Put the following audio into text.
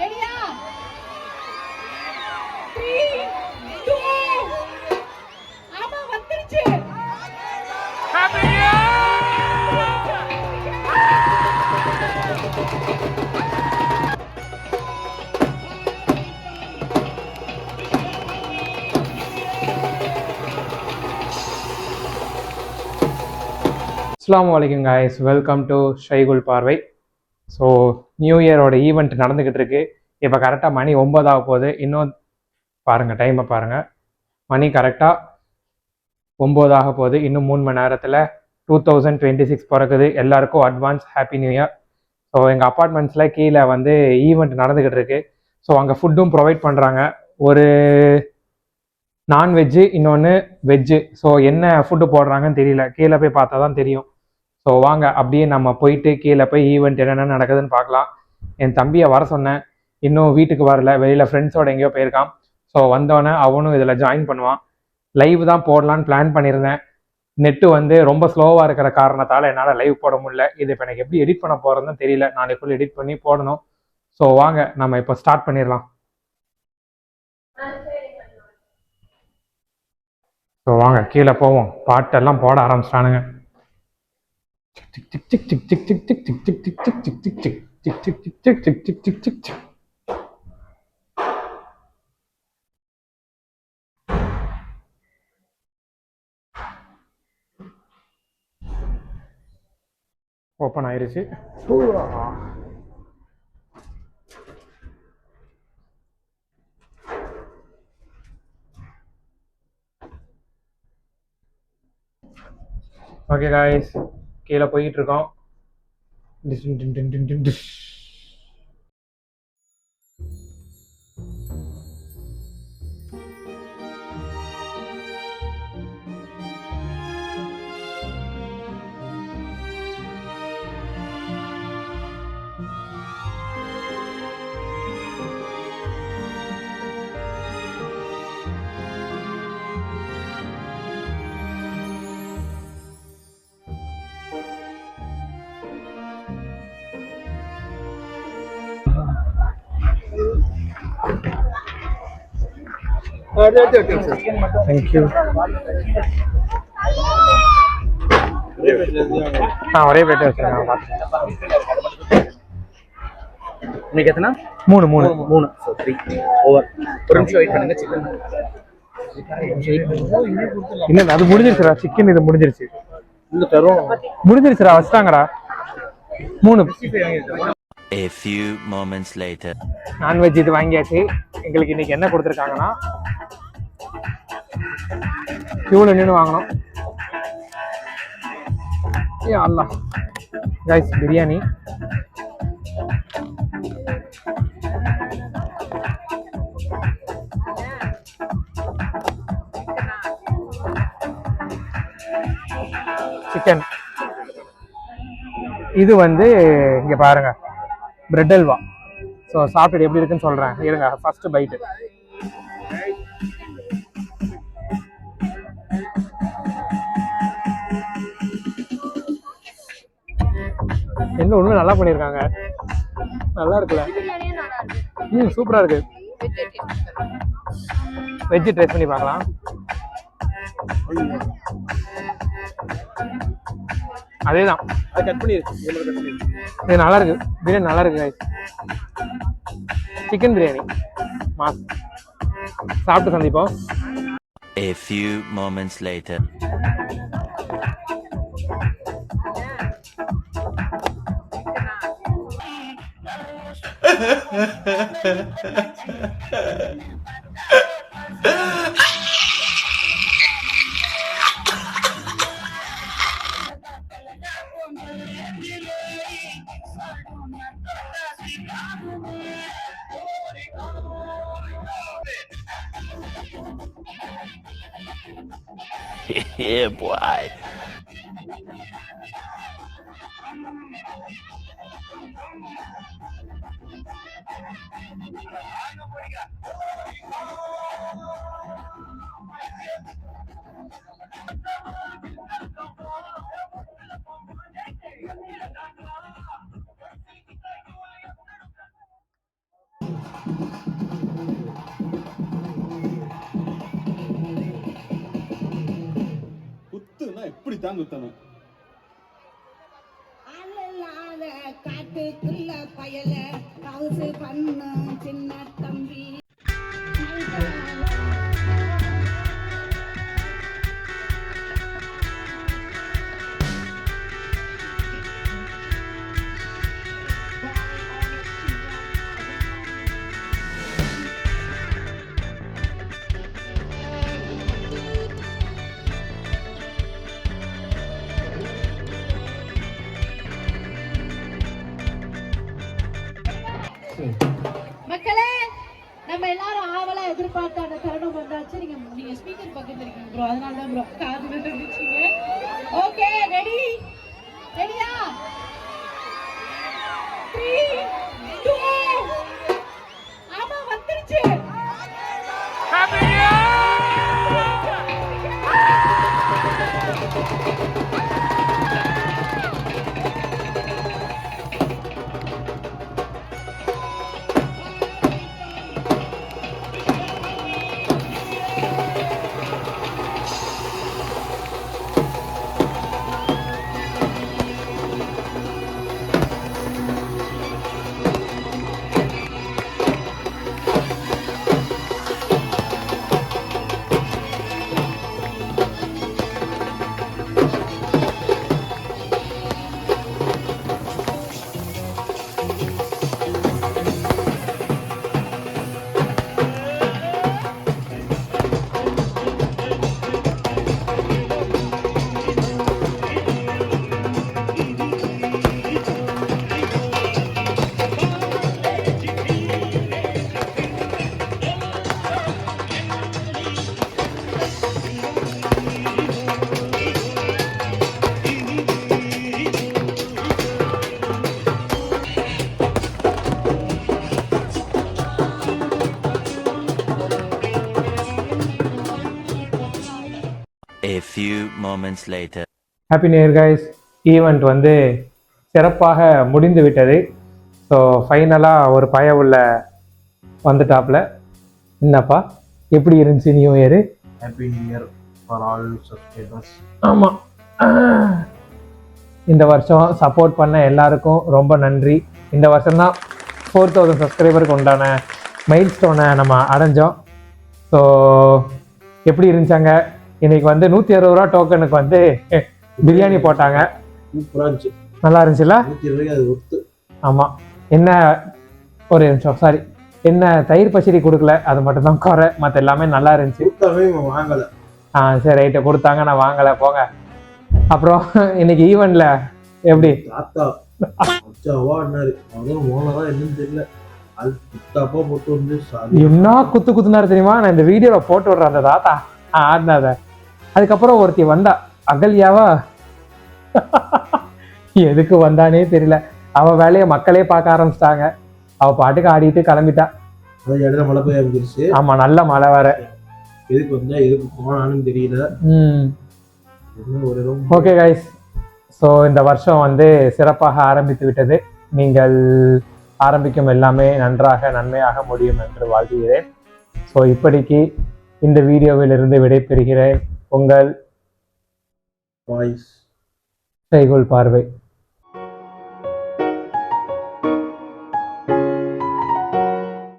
ரெடியா 3 2 ஆமா வந்துருச்சு ஹாப்பி அஸ்ஸலாமு அலைக்கும் guys, வெல்கம் டு ஷைகுல் பார்வை. ஸோ நியூ இயரோட ஈவெண்ட் நடந்துக்கிட்டு இருக்கு. இப்போ கரெக்டாக மணி 9 ஆக போகுது. இன்னும் பாருங்கள், டைமை பாருங்கள். மணி கரெக்டாக 9 ஆக போகுது. இன்னும் 3 மணி நேரத்தில் 2026 பிறக்குது. எல்லாருக்கும் advance happy new year. So எங்கள் அப்பார்ட்மெண்ட்ஸில் கீழே வந்து ஈவெண்ட் நடந்துக்கிட்டு இருக்கு. ஸோ அங்கே ஃபுட்டும் ப்ரொவைட் பண்ணுறாங்க. ஒரு நான்வெஜ்ஜு, இன்னொன்று வெஜ்ஜு. ஸோ என்ன ஃபுட்டு போடுறாங்கன்னு தெரியல, கீழே போய் பார்த்தா தான் தெரியும். ஸோ வாங்க அப்படியே நம்ம போயிட்டு கீழே போய் ஈவெண்ட் என்னென்ன நடக்குதுன்னு பார்க்கலாம். என் தம்பியை வர சொன்னேன், இன்னும் வீட்டுக்கு வரல, வெளியில் ஃப்ரெண்ட்ஸோட எங்கேயோ போயிருக்கான். ஸோ வந்தோடனே அவனும் இதில் ஜாயின் பண்ணுவான். லைவ் தான் போடலான்னு பிளான் பண்ணியிருந்தேன். நெட்டு வந்து ரொம்ப ஸ்லோவாக இருக்கிற காரணத்தால் என்னால் லைவ் போட முடியல. இது இப்போ எனக்கு எப்படி எடிட் பண்ண போகிறதுன்னு தெரியல. நாளைக்குள்ளே எடிட் பண்ணி போடணும். ஸோ வாங்க நம்ம இப்போ ஸ்டார்ட் பண்ணிடலாம். ஸோ வாங்க கீழே போவோம். பாட்டெல்லாம் போட ஆரம்பிச்சிட்டானுங்க. ஓப்பன் ஆயிருச்சு. ஓகே காய்ஸ், கீழே போயிட்டு இருக்கோம். தேங்க்யூ. ஒரே பிளேட் வச்சுருங்க. இன்னைக்கு எத்தனை? 3 ஓவர். ஒரு நிமிஷம் வெயிட் பண்ணுங்க. சிக்கன் இன்னும் அது முடிஞ்சிருச்சுடா. சிக்கன் இது முடிஞ்சிருச்சு. முடிஞ்சிருச்சுடா, வச்சுட்டாங்கடா. 3. A few moments later. Non veg இது வாங்கியாச்சு. எங்களுக்கு இன்னைக்கு என்ன கொடுத்துருக்காங்கன்னா, கியூவில் நின்று வாங்கணும். ஏ அல்லா கைஸ், பிரியாணி. சிக்கன். இது வந்து இங்கே பாருங்க, பிரெட் அல்வா. ஸோ சாப்பிட்டு எப்படி இருக்குன்னு சொல்கிறேன் இருங்க. First bite. என்ன ஒன்றும் நல்லா பண்ணியிருக்காங்க, நல்லா இருக்குல்ல? சூப்பராக இருக்கு. வெஜ்ஜு ட்ரை பண்ணி பார்க்கலாம். அதே தான், அது கட் பண்ணிருக்கு. இது நல்லா இருக்கு, பிரியாணி நல்லா இருக்கு guys. Chicken biryani mass. சாப்பிட்டு சந்திப்போம். A few moments later. Yeah, boy. இப்படித்தான் குத்தணும். காட்டுக்குள்ள பயல கவுசு பண்ணு சின்ன தம்பி. மக்களே, நம்ம எல்லாரும் ஆவலா எதிர்பார்த்த அந்த தருணம் வந்தாச்சு. நீங்க ஸ்பீக்கர் பக்கத்துல இருக்கீங்க ப்ரோ, அதனால தான் ப்ரோ காதுல இருந்துச்சுங்க. Okay, ready? ரெடியா? 3 2 ஆமா வந்துருச்சு. Happy new year. A few moments later. Happy new year guys. Event வந்து சிறப்பாக முடிந்து விட்டது. ஸோ ஃபைனலாக ஒரு பய உள்ள வந்துட்டாப்ல. என்னப்பா எப்படி இருந்துச்சு new year? Happy new year for all subscribers. ஆமாம், இந்த வருஷம் சப்போர்ட் பண்ண எல்லாருக்கும் ரொம்ப நன்றி. இந்த வருஷம்தான் 4000 சப்ஸ்கிரைபருக்கு உண்டான மைல் ஸ்டோனை நம்ம அடைஞ்சோம். ஸோ எப்படி இருந்துச்சாங்க? இன்னைக்கு வந்து 160 ரூபா டோக்கனுக்கு வந்து பிரியாணி போட்டாங்க. சூப்பராக இருந்துச்சு. நல்லா இருந்துச்சுல்ல? 120 அது ஒர்த்து. ஆமாம். என்ன ஒரு நிமிஷம், சாரி, என்ன தயிர் பச்சடி கொடுக்கல, அது மட்டும் தான் குறை. மற்ற எல்லாமே நல்லா இருந்துச்சு. வாங்கலை. சரி ரைட்டு, கொடுத்தாங்க, நான் வாங்கலை, போங்க. அப்புறம் இன்னைக்கு ஈவெண்ட்ல எப்படி? தாத்தா அவார்ட்னாரு, அவரும் ஓனரா என்னன்னு தெரியல, அது குத்தாப்பா போட்டு வந்து என்ன குத்து குத்துனாரு தெரியுமா? நான் இந்த வீடியோல போட்டு விடுறேன் அந்த தாத்தா ஆடினத. அதுக்கப்புறம் ஒருத்தி வந்தா, அகல்யாவா, எதுக்கு வந்தானே தெரியல. அவ வேலையை மக்களே பார்க்க ஆரம்பிச்சிட்டாங்க. அவ பாட்டுக்கு ஆடிட்டு கிளம்பிட்டா. இடையில மழை பெய்ய ஆரம்பிச்சிருச்சு. ஆமா, நல்ல மழை வேற. எதுக்கு வந்தா எதுக்கு போனான்னு தெரியல. ஓகே கைஸ், ஸோ இந்த வருஷம் வந்து சிறப்பாக ஆரம்பித்து விட்டது. நீங்கள் ஆரம்பிக்கும் எல்லாமே நன்றாக நன்மையாக முடியும் என்று வாழ்த்துகிறேன். ஸோ இப்படிக்கு இந்த வீடியோவிலிருந்து விடைபெறுகிறேன். உங்கள் வாய்ஸ் செய்கோள் பார்வை.